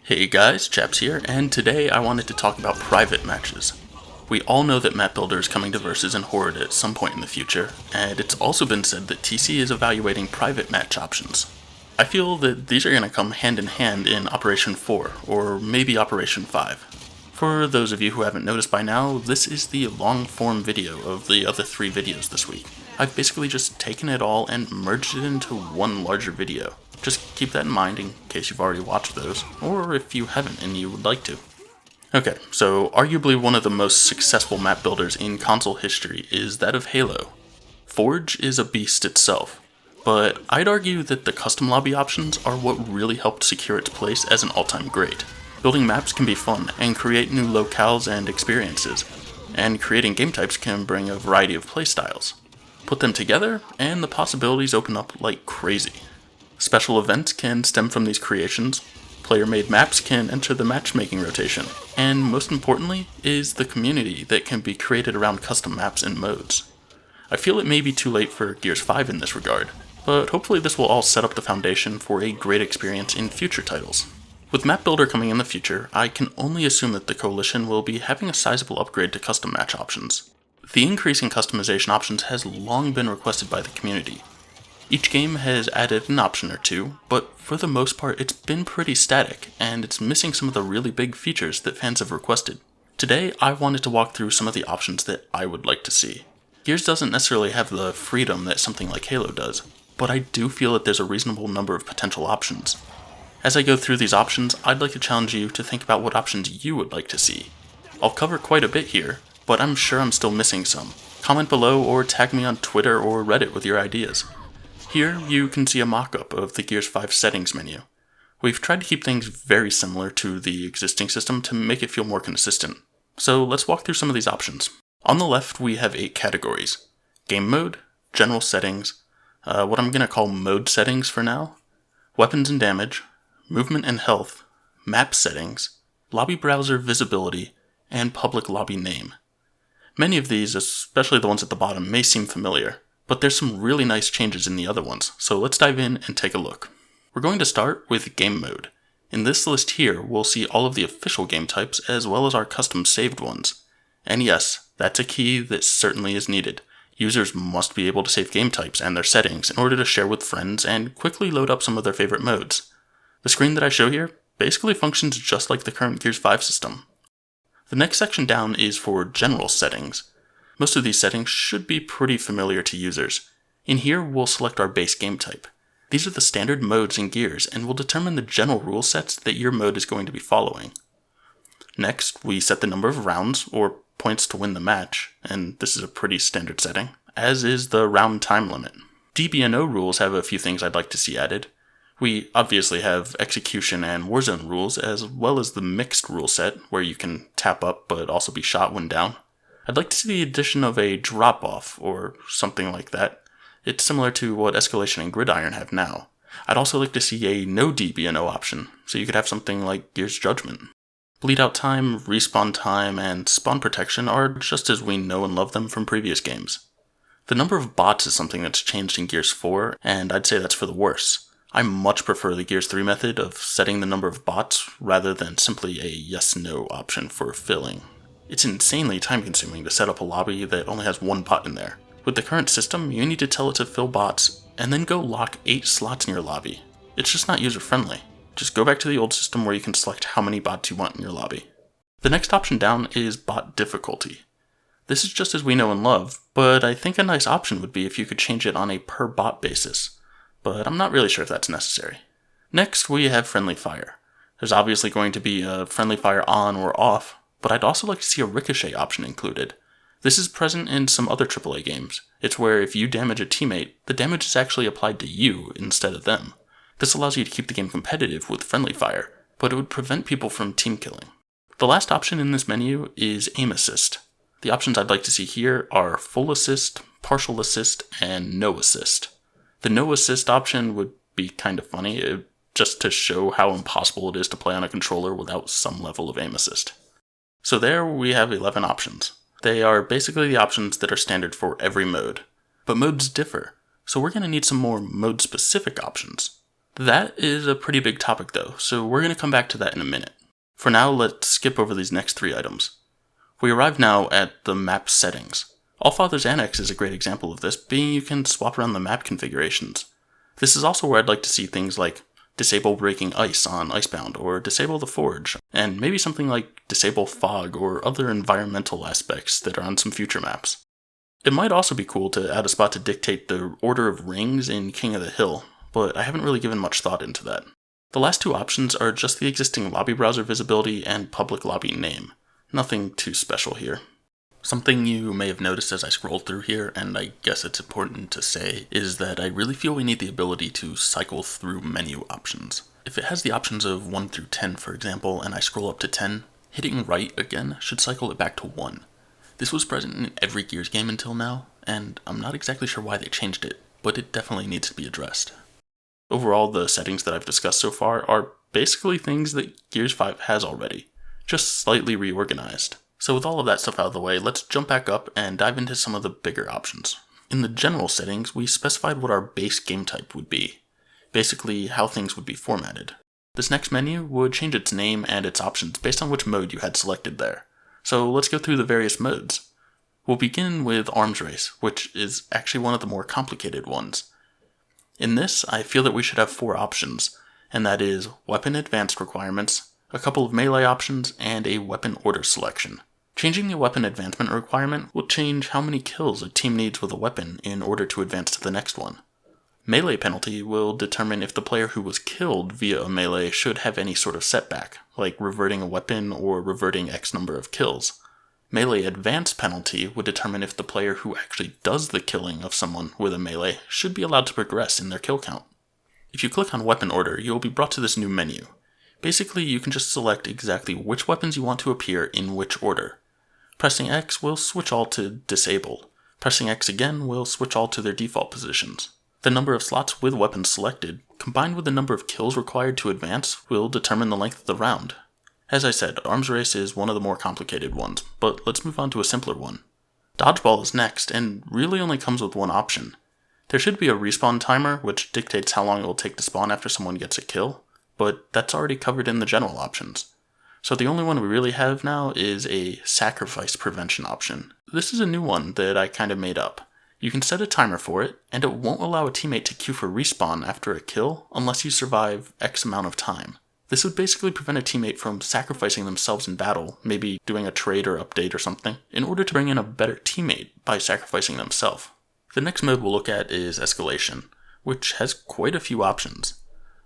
Hey guys, Chaps here, and today I wanted to talk about private matches. We all know that map builder is coming to Versus and Horde at some point in the future, and it's also been said that TC is evaluating private match options. I feel that these are going to come hand in hand in Operation 4, or maybe Operation 5. For those of you who haven't noticed by now, this is the long-form video of the other 3 videos this week. I've basically just taken it all and merged it into one larger video. Just keep that in mind in case you've already watched those, or if you haven't and you would like to. Okay, so arguably one of the most successful map builders in console history is that of Halo. Forge is a beast itself, but I'd argue that the custom lobby options are what really helped secure its place as an all-time great. Building maps can be fun and create new locales and experiences, and creating game types can bring a variety of playstyles. Put them together, and the possibilities open up like crazy. Special events can stem from these creations, player-made maps can enter the matchmaking rotation, and most importantly is the community that can be created around custom maps and modes. I feel it may be too late for Gears 5 in this regard, but hopefully this will all set up the foundation for a great experience in future titles. With Map Builder coming in the future, I can only assume that the Coalition will be having a sizable upgrade to custom match options. The increase in customization options has long been requested by the community. Each game has added an option or two, but for the most part it's been pretty static, and it's missing some of the really big features that fans have requested. Today, I wanted to walk through some of the options that I would like to see. Gears doesn't necessarily have the freedom that something like Halo does, but I do feel that there's a reasonable number of potential options. As I go through these options, I'd like to challenge you to think about what options you would like to see. I'll cover quite a bit here, but I'm sure I'm still missing some. Comment below or tag me on Twitter or Reddit with your ideas. Here, you can see a mock-up of the Gears 5 settings menu. We've tried to keep things very similar to the existing system to make it feel more consistent. So let's walk through some of these options. On the left, we have 8 categories. Game mode, general settings, what I'm going to call mode settings for now, weapons and damage, movement and health, map settings, lobby browser visibility, and public lobby name. Many of these, especially the ones at the bottom, may seem familiar, but there's some really nice changes in the other ones, so let's dive in and take a look. We're going to start with game mode. In this list here, we'll see all of the official game types as well as our custom saved ones. And yes, that's a key that certainly is needed. Users must be able to save game types and their settings in order to share with friends and quickly load up some of their favorite modes. The screen that I show here basically functions just like the current Gears 5 system. The next section down is for general settings. Most of these settings should be pretty familiar to users. In here, we'll select our base game type. These are the standard modes in Gears and will determine the general rule sets that your mode is going to be following. Next, we set the number of rounds, or points to win the match, and this is a pretty standard setting, as is the round time limit. DB&O rules have a few things I'd like to see added. We obviously have execution and Warzone rules, as well as the mixed rule set, where you can tap up but also be shot when down. I'd like to see the addition of a drop-off, or something like that. It's similar to what Escalation and Gridiron have now. I'd also like to see a no DB&O option, so you could have something like Gears Judgment. Bleed out time, respawn time, and spawn protection are just as we know and love them from previous games. The number of bots is something that's changed in Gears 4, and I'd say that's for the worse. I much prefer the Gears 3 method of setting the number of bots rather than simply a yes-no option for filling. It's insanely time-consuming to set up a lobby that only has one bot in there. With the current system, you need to tell it to fill bots, and then go lock 8 slots in your lobby. It's just not user-friendly. Just go back to the old system where you can select how many bots you want in your lobby. The next option down is bot difficulty. This is just as we know and love, but I think a nice option would be if you could change it on a per bot basis. But I'm not really sure if that's necessary. Next, we have friendly fire. There's obviously going to be a friendly fire on or off, but I'd also like to see a ricochet option included. This is present in some other AAA games. It's where if you damage a teammate, the damage is actually applied to you instead of them. This allows you to keep the game competitive with friendly fire, but it would prevent people from team killing. The last option in this menu is aim assist. The options I'd like to see here are full assist, partial assist, and no assist. The no assist option would be kind of funny, just to show how impossible it is to play on a controller without some level of aim assist. So there we have 11 options. They are basically the options that are standard for every mode. But modes differ. So we're going to need some more mode-specific options. That is a pretty big topic though, so we're going to come back to that in a minute. For now, let's skip over these next 3 items. We arrive now at the map settings. Allfather's Annex is a great example of this, being you can swap around the map configurations. This is also where I'd like to see things like disable breaking ice on Icebound, or disable the forge, and maybe something like disable fog or other environmental aspects that are on some future maps. It might also be cool to add a spot to dictate the order of rings in King of the Hill, but I haven't really given much thought into that. The last 2 options are just the existing lobby browser visibility and public lobby name. Nothing too special here. Something you may have noticed as I scrolled through here, and I guess it's important to say, is that I really feel we need the ability to cycle through menu options. If it has the options of 1 through 10, for example, and I scroll up to 10, hitting right again should cycle it back to 1. This was present in every Gears game until now, and I'm not exactly sure why they changed it, but it definitely needs to be addressed. Overall, the settings that I've discussed so far are basically things that Gears 5 has already, just slightly reorganized. So with all of that stuff out of the way, let's jump back up and dive into some of the bigger options. In the general settings, we specified what our base game type would be, basically how things would be formatted. This next menu would change its name and its options based on which mode you had selected there. So let's go through the various modes. We'll begin with Arms Race, which is actually one of the more complicated ones. In this, I feel that we should have 4 options, and that is weapon advanced requirements, a couple of melee options, and a weapon order selection. Changing the weapon advancement requirement will change how many kills a team needs with a weapon in order to advance to the next one. Melee penalty will determine if the player who was killed via a melee should have any sort of setback, like reverting a weapon or reverting X number of kills. Melee advance penalty would determine if the player who actually does the killing of someone with a melee should be allowed to progress in their kill count. If you click on weapon order, you will be brought to this new menu. Basically, you can just select exactly which weapons you want to appear in which order. Pressing X will switch all to disabled. Pressing X again will switch all to their default positions. The number of slots with weapons selected, combined with the number of kills required to advance, will determine the length of the round. As I said, Arms Race is one of the more complicated ones, but let's move on to a simpler one. Dodgeball is next, and really only comes with one option. There should be a respawn timer, which dictates how long it will take to spawn after someone gets a kill, but that's already covered in the general options. So the only one we really have now is a sacrifice prevention option. This is a new one that I kind of made up. You can set a timer for it, and it won't allow a teammate to queue for respawn after a kill unless you survive X amount of time. This would basically prevent a teammate from sacrificing themselves in battle, maybe doing a trade or update or something, in order to bring in a better teammate by sacrificing themselves. The next mode we'll look at is Escalation, which has quite a few options.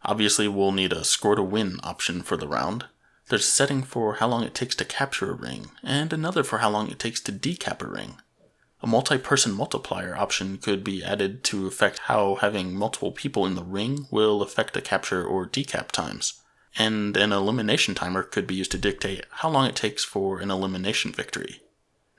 Obviously, we'll need a score to win option for the round. There's a setting for how long it takes to capture a ring, and another for how long it takes to decap a ring. A multi-person multiplier option could be added to affect how having multiple people in the ring will affect the capture or decap times. And an elimination timer could be used to dictate how long it takes for an elimination victory.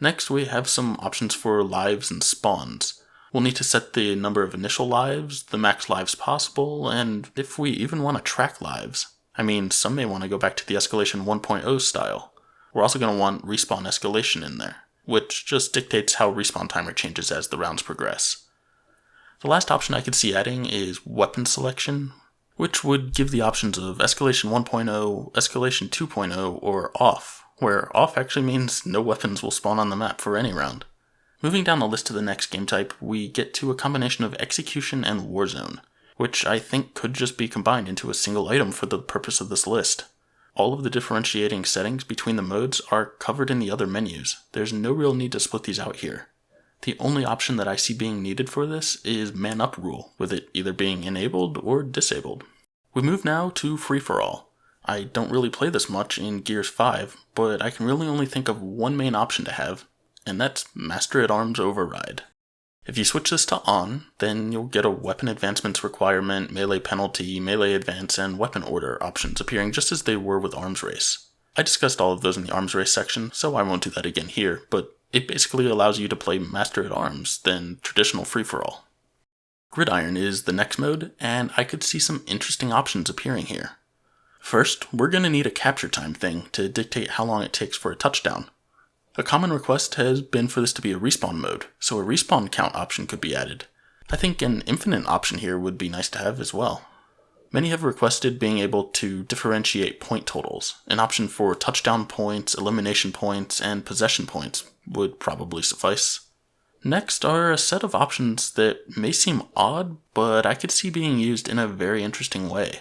Next, we have some options for lives and spawns. We'll need to set the number of initial lives, the max lives possible, and if we even want to track lives. I mean, some may want to go back to the Escalation 1.0 style. We're also going to want respawn escalation in there, which just dictates how respawn timer changes as the rounds progress. The last option I could see adding is weapon selection, which would give the options of Escalation 1.0, Escalation 2.0, or Off, where Off actually means no weapons will spawn on the map for any round. Moving down the list to the next game type, we get to a combination of Execution and Warzone, which I think could just be combined into a single item for the purpose of this list. All of the differentiating settings between the modes are covered in the other menus. There's no real need to split these out here. The only option that I see being needed for this is Man Up rule, with it either being enabled or disabled. We move now to Free-for-All. I don't really play this much in Gears 5, but I can really only think of one main option to have, and that's Master at Arms Override. If you switch this to on, then you'll get a weapon advancements requirement, melee penalty, melee advance, and weapon order options appearing just as they were with Arms Race. I discussed all of those in the Arms Race section, so I won't do that again here, but it basically allows you to play Master at Arms than traditional free-for-all. Gridiron is the next mode, and I could see some interesting options appearing here. First, we're going to need a capture time thing to dictate how long it takes for a touchdown. A common request has been for this to be a respawn mode, so a respawn count option could be added. I think an infinite option here would be nice to have as well. Many have requested being able to differentiate point totals. An option for touchdown points, elimination points, and possession points would probably suffice. Next are a set of options that may seem odd, but I could see being used in a very interesting way.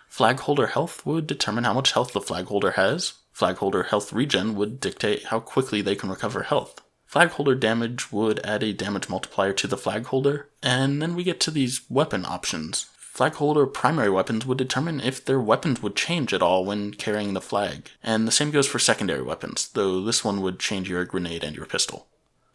Flag holder health would determine how much health the flag holder has. Flag holder health regen would dictate how quickly they can recover health. Flag holder damage would add a damage multiplier to the flag holder, and then we get to these weapon options. Flag holder primary weapons would determine if their weapons would change at all when carrying the flag, and the same goes for secondary weapons, though this one would change your grenade and your pistol.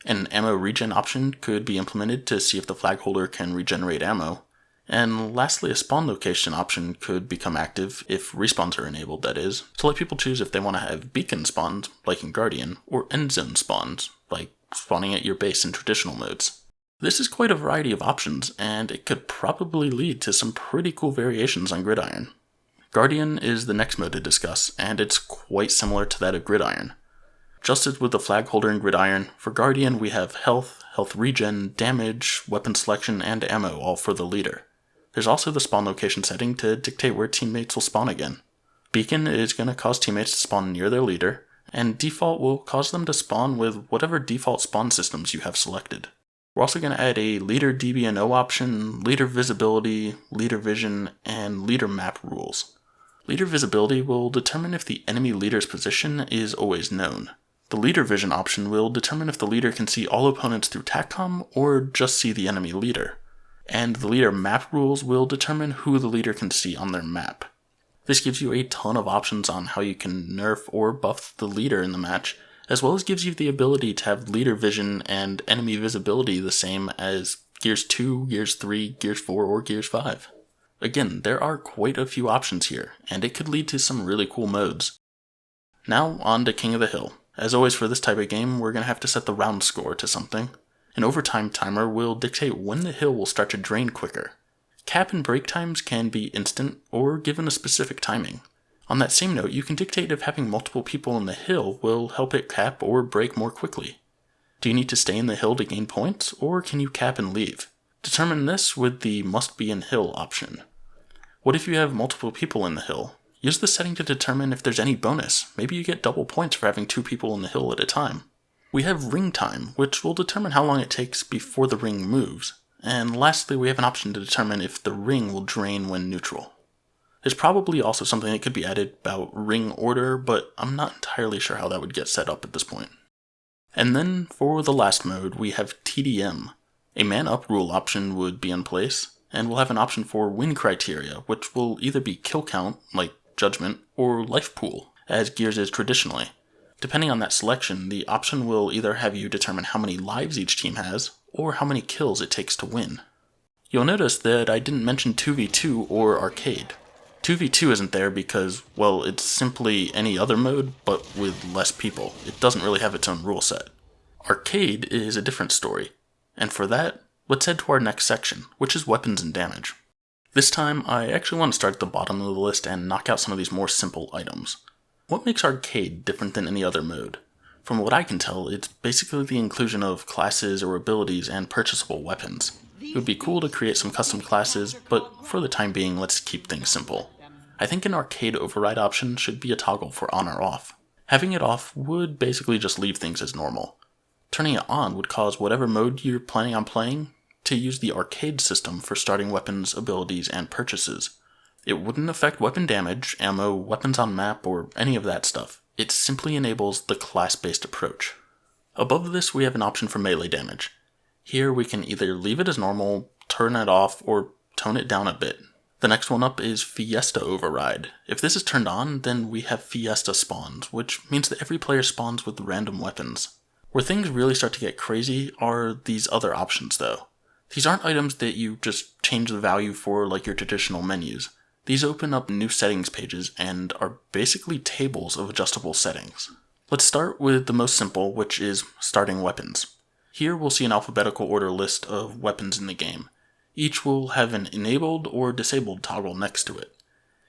An ammo regen option could be implemented to see if the flag holder can regenerate ammo, and lastly a spawn location option could become active if respawns are enabled, that is, to let people choose if they want to have beacon spawns, like in Guardian, or end zone spawns, like spawning at your base in traditional modes. This is quite a variety of options, and it could probably lead to some pretty cool variations on Gridiron. Guardian is the next mode to discuss, and it's quite similar to that of Gridiron. Just as with the flag holder in Gridiron, for Guardian we have health, health regen, damage, weapon selection, and ammo all for the leader. There's also the spawn location setting to dictate where teammates will spawn again. Beacon is going to cause teammates to spawn near their leader, and default will cause them to spawn with whatever default spawn systems you have selected. We're also going to add a leader DBNO option, leader visibility, leader vision, and leader map rules. Leader visibility will determine if the enemy leader's position is always known. The leader vision option will determine if the leader can see all opponents through Tac-Com or just see the enemy leader. And the leader map rules will determine who the leader can see on their map. This gives you a ton of options on how you can nerf or buff the leader in the match, as well as gives you the ability to have leader vision and enemy visibility the same as Gears 2, Gears 3, Gears 4, or Gears 5. Again, there are quite a few options here, and it could lead to some really cool modes. Now, on to King of the Hill. As always for this type of game, we're going to have to set the round score to something. An overtime timer will dictate when the hill will start to drain quicker. Cap and break times can be instant or given a specific timing. On that same note, you can dictate if having multiple people in the hill will help it cap or break more quickly. Do you need to stay in the hill to gain points, or can you cap and leave? Determine this with the must be in hill option. What if you have multiple people in the hill? Use the setting to determine if there's any bonus. Maybe you get double points for having 2 people in the hill at a time. We have ring time, which will determine how long it takes before the ring moves. And lastly, we have an option to determine if the ring will drain when neutral. There's probably also something that could be added about ring order, but I'm not entirely sure how that would get set up at this point. And then, for the last mode, we have TDM. A man-up rule option would be in place, and we'll have an option for win criteria, which will either be kill count, like Judgment, or life pool, as Gears is traditionally. Depending on that selection, the option will either have you determine how many lives each team has, or how many kills it takes to win. You'll notice that I didn't mention 2v2 or arcade. 2v2 isn't there because, well, it's simply any other mode, but with less people. It doesn't really have its own rule set. Arcade is a different story, and for that, let's head to our next section, which is weapons and damage. This time, I actually want to start at the bottom of the list and knock out some of these more simple items. What makes arcade different than any other mode? From what I can tell, it's basically the inclusion of classes or abilities and purchasable weapons. It would be cool to create some custom classes, but for the time being, let's keep things simple. I think an arcade override option should be a toggle for on or off. Having it off would basically just leave things as normal. Turning it on would cause whatever mode you're planning on playing to use the arcade system for starting weapons, abilities, and purchases. It wouldn't affect weapon damage, ammo, weapons on map, or any of that stuff. It simply enables the class-based approach. Above this, we have an option for melee damage. Here we can either leave it as normal, turn it off, or tone it down a bit. The next one up is Fiesta Override. If this is turned on, then we have Fiesta spawns, which means that every player spawns with random weapons. Where things really start to get crazy are these other options though. These aren't items that you just change the value for like your traditional menus. These open up new settings pages and are basically tables of adjustable settings. Let's start with the most simple, which is starting weapons. Here we'll see an alphabetical order list of weapons in the game. Each will have an enabled or disabled toggle next to it.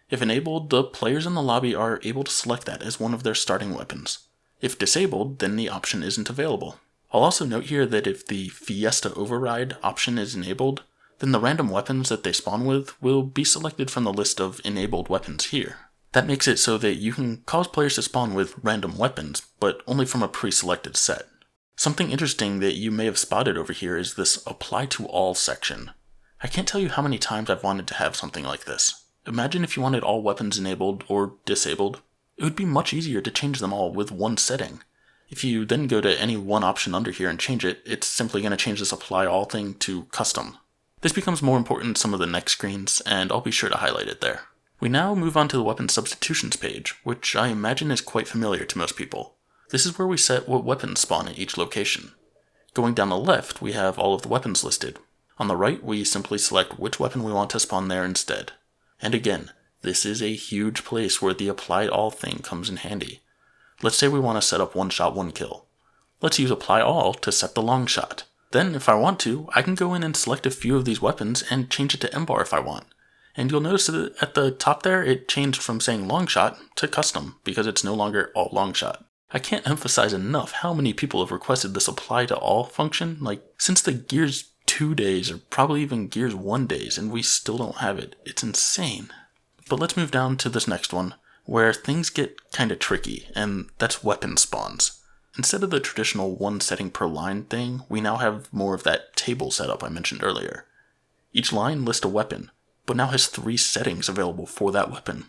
If enabled, the players in the lobby are able to select that as one of their starting weapons. If disabled, then the option isn't available. I'll also note here that if the Fiesta Override option is enabled, then the random weapons that they spawn with will be selected from the list of enabled weapons here. That makes it so that you can cause players to spawn with random weapons, but only from a pre-selected set. Something interesting that you may have spotted over here is this Apply to All section. I can't tell you how many times I've wanted to have something like this. Imagine if you wanted all weapons enabled or disabled. It would be much easier to change them all with one setting. If you then go to any one option under here and change it, it's simply going to change this Apply All thing to Custom. This becomes more important in some of the next screens, and I'll be sure to highlight it there. We now move on to the weapon substitutions page, which I imagine is quite familiar to most people. This is where we set what weapons spawn at each location. Going down the left, we have all of the weapons listed. On the right, we simply select which weapon we want to spawn there instead. And again, this is a huge place where the Apply All thing comes in handy. Let's say we want to set up one shot, one kill. Let's use Apply All to set the long shot. Then, if I want to, I can go in and select a few of these weapons and change it to M-bar if I want. And you'll notice that at the top there, it changed from saying long shot to custom, because it's no longer all long shot. I can't emphasize enough how many people have requested this Apply to All function, since the Gears 2 days, or probably even Gears 1 days, and we still don't have it. It's insane. But let's move down to this next one, where things get kinda tricky, and that's weapon spawns. Instead of the traditional one setting per line thing, we now have more of that table setup I mentioned earlier. Each line lists a weapon, but now has 3 settings available for that weapon.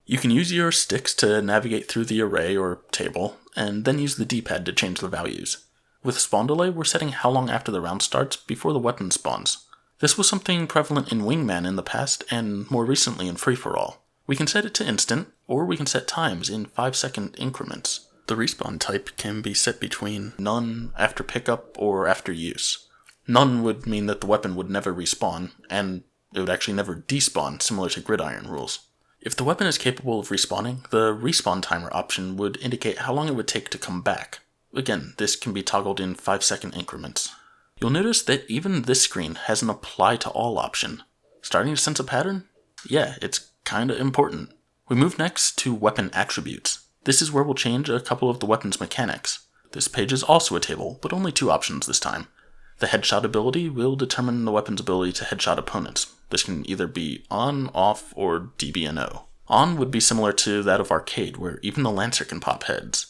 You can use your sticks to navigate through the array or table, and then use the D-pad to change the values. With spawn delay, we're setting how long after the round starts before the weapon spawns. This was something prevalent in Wingman in the past, and more recently in Free-for-All. We can set it to instant, or we can set times in 5-second increments. The respawn type can be set between none, after pickup, or after use. None would mean that the weapon would never respawn, and it would actually never despawn, similar to Gridiron rules. If the weapon is capable of respawning, the respawn timer option would indicate how long it would take to come back. Again, this can be toggled in 5-second increments. You'll notice that even this screen has an Apply to All option. Starting to sense a pattern? Yeah, it's kinda important. We move next to weapon attributes. This is where we'll change a couple of the weapon's mechanics. This page is also a table, but only 2 options this time. The headshot ability will determine the weapon's ability to headshot opponents. This can either be on, off, or DBNO. On would be similar to that of Arcade, where even the Lancer can pop heads.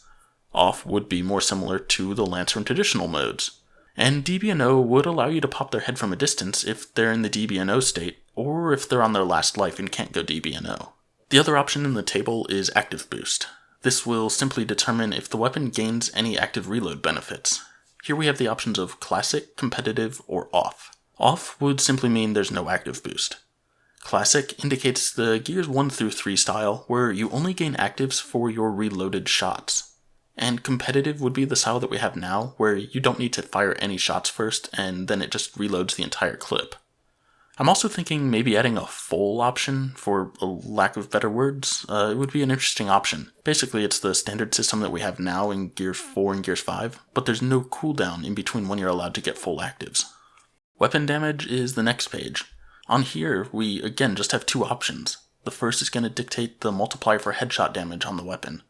Off would be more similar to the Lancer in traditional modes. And DBNO would allow you to pop their head from a distance if they're in the DBNO state, or if they're on their last life and can't go DBNO. The other option in the table is Active Boost. This will simply determine if the weapon gains any active reload benefits. Here we have the options of Classic, Competitive, or Off. Off would simply mean there's no active boost. Classic indicates the Gears 1 through 3 style, where you only gain actives for your reloaded shots. And Competitive would be the style that we have now, where you don't need to fire any shots first, and then it just reloads the entire clip. I'm also thinking maybe adding a full option, for a lack of better words. It would be an interesting option. Basically, it's the standard system that we have now in Gears 4 and Gears 5, but there's no cooldown in between when you're allowed to get full actives. Weapon damage is the next page. On here, we again just have 2 options. The first is going to dictate the multiplier for headshot damage on the weapon.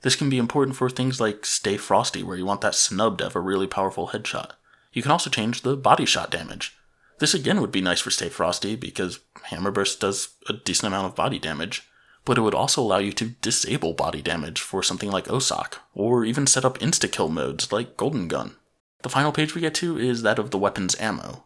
This can be important for things like Stay Frosty, where you want that snub to have a really powerful headshot. You can also change the body shot damage. This again would be nice for Stay Frosty, because Hammer Burst does a decent amount of body damage, but it would also allow you to disable body damage for something like Osok, or even set up insta-kill modes like Golden Gun. The final page we get to is that of the weapon's ammo.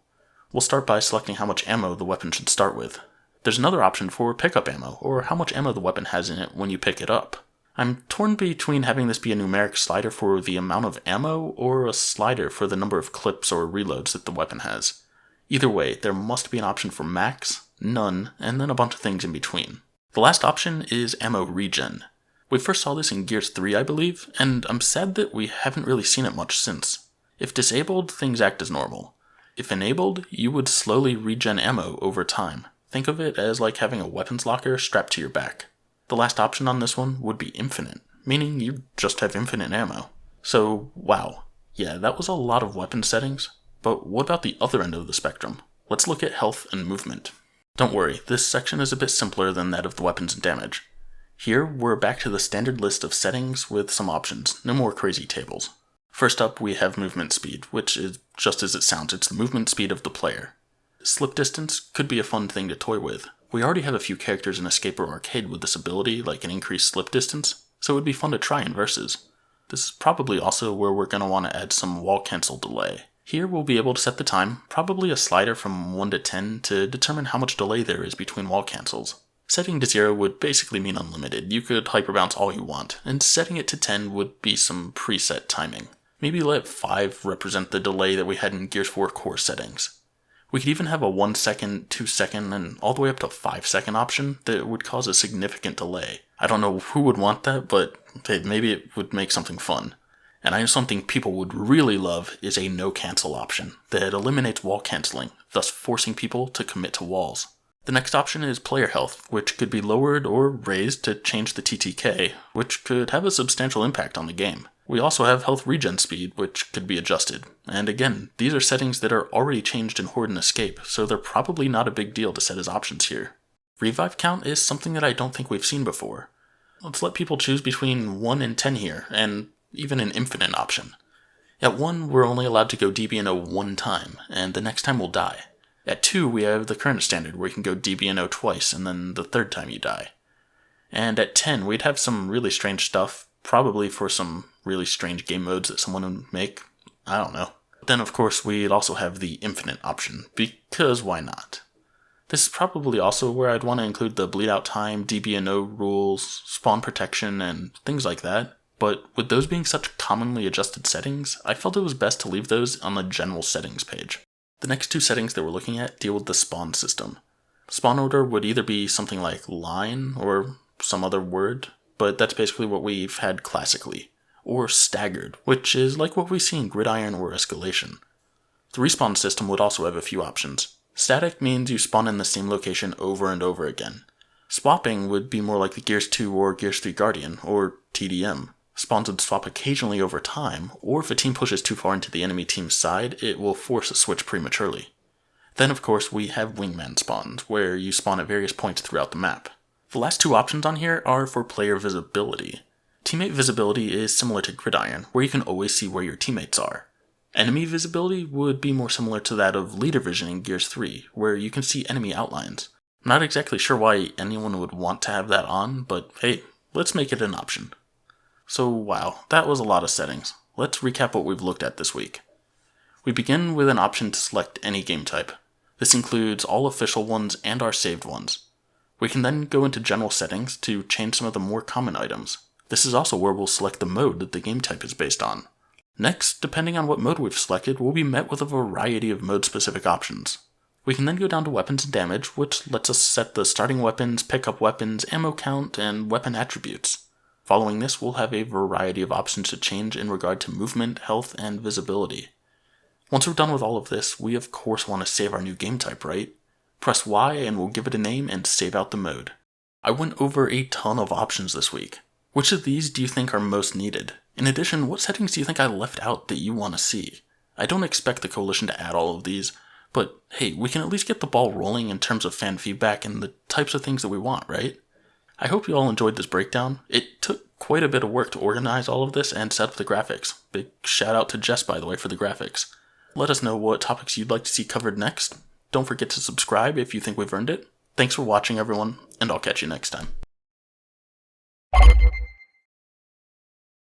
We'll start by selecting how much ammo the weapon should start with. There's another option for pickup ammo, or how much ammo the weapon has in it when you pick it up. I'm torn between having this be a numeric slider for the amount of ammo, or a slider for the number of clips or reloads that the weapon has. Either way, there must be an option for max, none, and then a bunch of things in between. The last option is ammo regen. We first saw this in Gears 3, I believe, and I'm sad that we haven't really seen it much since. If disabled, things act as normal. If enabled, you would slowly regen ammo over time. Think of it as like having a weapons locker strapped to your back. The last option on this one would be infinite, meaning you just have infinite ammo. So, wow. Yeah, that was a lot of weapon settings. But what about the other end of the spectrum? Let's look at health and movement. Don't worry, this section is a bit simpler than that of the weapons and damage. Here, we're back to the standard list of settings with some options, no more crazy tables. First up, we have movement speed, which is just as it sounds, it's the movement speed of the player. Slip distance could be a fun thing to toy with. We already have a few characters in Escape or Arcade with this ability, like an increased slip distance, so it would be fun to try in Versus. This is probably also where we're going to want to add some wall cancel delay. Here we'll be able to set the time, probably a slider from 1 to 10 to determine how much delay there is between wall cancels. Setting to 0 would basically mean unlimited. You could hyperbounce all you want, and setting it to 10 would be some preset timing. Maybe let 5 represent the delay that we had in Gears 4 core settings. We could even have a 1 second, 2 second, and all the way up to 5 second option that would cause a significant delay. I don't know who would want that, but hey, maybe it would make something fun. And I know something people would really love is a no cancel option that eliminates wall canceling, thus forcing people to commit to walls. The next option is player health, which could be lowered or raised to change the TTK, which could have a substantial impact on the game. We also have health regen speed, which could be adjusted. And again, these are settings that are already changed in Horde and Escape, so they're probably not a big deal to set as options here. Revive count is something that I don't think we've seen before. Let's let people choose between 1 and 10 here, and even an infinite option. At 1, we're only allowed to go DBNO 1 time, and the next time we'll die. At 2, we have the current standard where you can go DBNO twice, and then the third time you die. And at 10, we'd have some really strange stuff, probably for some really strange game modes that someone would make. I don't know. Then of course we'd also have the infinite option, because why not? This is probably also where I'd want to include the bleed out time, DBNO rules, spawn protection, and things like that. But with those being such commonly adjusted settings, I felt it was best to leave those on the general settings page. The next 2 settings that we're looking at deal with the spawn system. Spawn order would either be something like line or some other word, but that's basically what we've had classically. Or staggered, which is like what we see in Gridiron or Escalation. The respawn system would also have a few options. Static means you spawn in the same location over and over again. Swapping would be more like the Gears 2 or Gears 3 Guardian, or TDM. Spawns would swap occasionally over time, or if a team pushes too far into the enemy team's side, it will force a switch prematurely. Then of course we have wingman spawns, where you spawn at various points throughout the map. The last 2 options on here are for player visibility. Teammate visibility is similar to Gridiron, where you can always see where your teammates are. Enemy visibility would be more similar to that of leader vision in Gears 3, where you can see enemy outlines. I'm not exactly sure why anyone would want to have that on, but hey, let's make it an option. So wow, that was a lot of settings. Let's recap what we've looked at this week. We begin with an option to select any game type. This includes all official ones and our saved ones. We can then go into general settings to change some of the more common items. This is also where we'll select the mode that the game type is based on. Next, depending on what mode we've selected, we'll be met with a variety of mode-specific options. We can then go down to weapons and damage, which lets us set the starting weapons, pickup weapons, ammo count, and weapon attributes. Following this, we'll have a variety of options to change in regard to movement, health, and visibility. Once we're done with all of this, we of course want to save our new game type, right? Press Y and we'll give it a name and save out the mode. I went over a ton of options this week. Which of these do you think are most needed? In addition, what settings do you think I left out that you want to see? I don't expect the Coalition to add all of these, but hey, we can at least get the ball rolling in terms of fan feedback and the types of things that we want, right? I hope you all enjoyed this breakdown. It took quite a bit of work to organize all of this and set up the graphics. Big shout out to Jess, by the way, for the graphics. Let us know what topics you'd like to see covered next. Don't forget to subscribe if you think we've earned it. Thanks for watching, everyone, and I'll catch you next time.